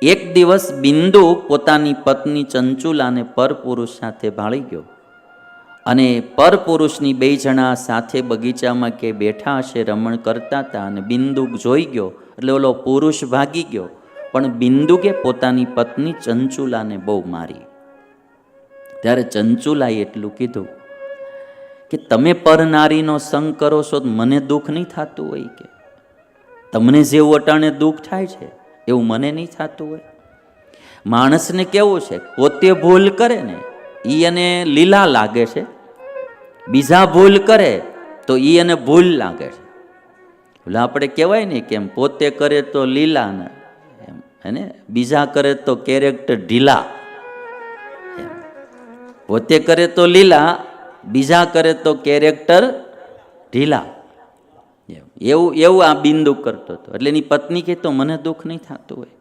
એક દિવસ બિંદુ પોતાની પત્ની ચંચુલાને પરપુરુષ સાથે ભાળી ગયો અને પરપુરુષની બે જણા સાથે બગીચામાં કે બેઠા હશે, રમણ કરતા હતા અને બિંદુ જોઈ ગયો એટલે ઓલો પુરુષ ભાગી ગયો, પણ બિંદુકે પોતાની પત્ની ચંચુલાને બહુ મારી. ત્યારે ચંચુલાએ એટલું કીધું કે તમે પરનારીનો સંગ કરો છો તો મને દુઃખ નહીં થતું હોય? કે તમને જેવું અટાણે દુઃખ થાય છે એવું મને નહીં થતું હોય? માણસને કેવું છે, પોતે ભૂલ કરે ને એ એને લીલા લાગે છે, બીજા ભૂલ કરે તો એ એને ભૂલ લાગે છે. એટલે આપણે કહેવાય ને કે એમ પોતે કરે તો લીલા ને એમ, અને બીજા કરે તો કેરેક્ટર ઢીલા. પોતે કરે તો લીલા, બીજા કરે તો કેરેક્ટર ઢીલા. એવું એવું આ બિંદુ કરતો હતો. એટલે એની પત્ની કે તો મને દુઃખ નહીં થતું હોય.